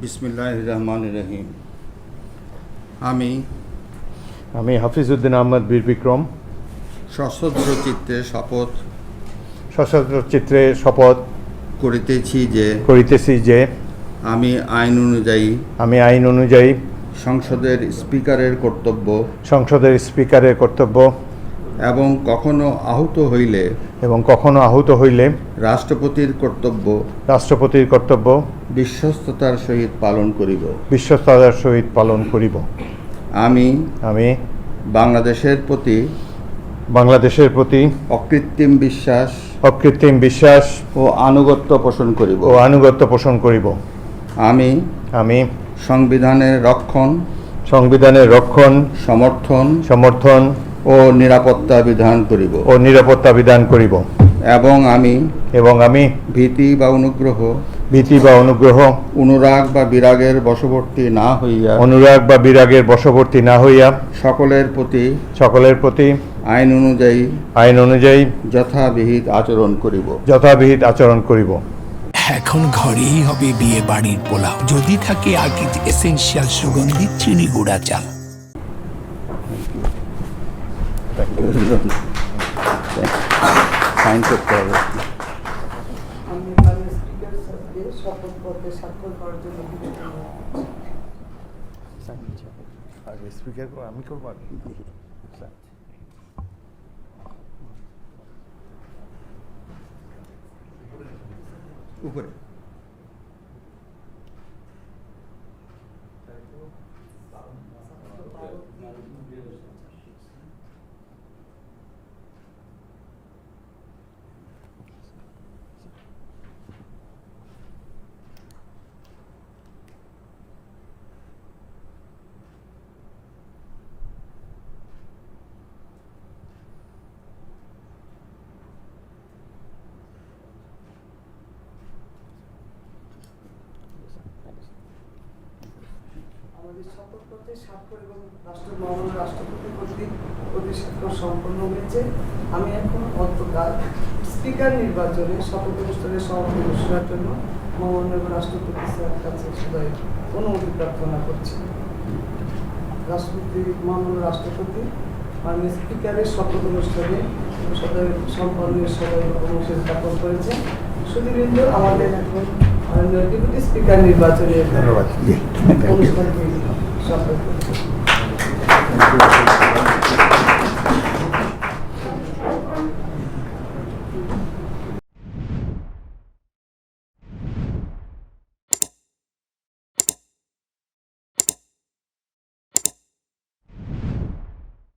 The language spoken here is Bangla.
বিসমিল্লাহির রহমানির রহিম। আমি হাফিজউদ্দিন আহমদ বীর বিক্রম সশস্ত্র চিত্তে শপথ করিতেছি যে আমি আইন অনুযায়ী সংসদের স্পিকারের কর্তব্য এবং কখনো আহত হইলে রাষ্ট্রপতির কর্তব্য বিশ্বস্ততার সহিত পালন করিব। আমি বাংলাদেশের প্রতি অকৃত্রিম বিশ্বাস ও আনুগত্য পোষণ করিব। আমি সংবিধানের রক্ষণ সমর্থন ও নিরাপত্তা বিধান করিব এবং আমি ভীতি বা অনুগ্রহ অনুরাগ বা বিরাগের বশবর্তী না হইয়া সকলের প্রতি আইন অনুযায়ী যথাবিহিত আচরণ করিব। এখন ঘরেই হবে বিয়ে বাড়ির পোলাও, যদি থাকে আকিজ এসেনশিয়াল সুগন্ধি চিনি গুঁড়া চাল। সাইন করতে হবে। আমি করবো উপরে আমাদের শপথপত্রে স্বাক্ষর এবং রাষ্ট্রপতি কর্তৃক প্রতিষ্ঠা সম্পন্ন হয়েছে। আমি এখন অন্তকাল স্পিকার নির্বাচনে শপথ অনুষ্ঠানের সভাপতি ঘোষণার জন্য মহামাননীয় রাষ্ট্রপতি স্যারের কাছে সদয় অনুমতি প্রার্থনা করছি। মহামাননীয় রাষ্ট্রপতি মাননীয় স্পিকারের শপথ অনুষ্ঠানে সদয় সম্পন্নের সদয় অনুমতি জ্ঞাপন করেছেন। শুধুবৃন্দ, আমাদের এখন ডেপুটি স্পিকার নির্বাচনের অনুষ্ঠানটি সম্পন্ন।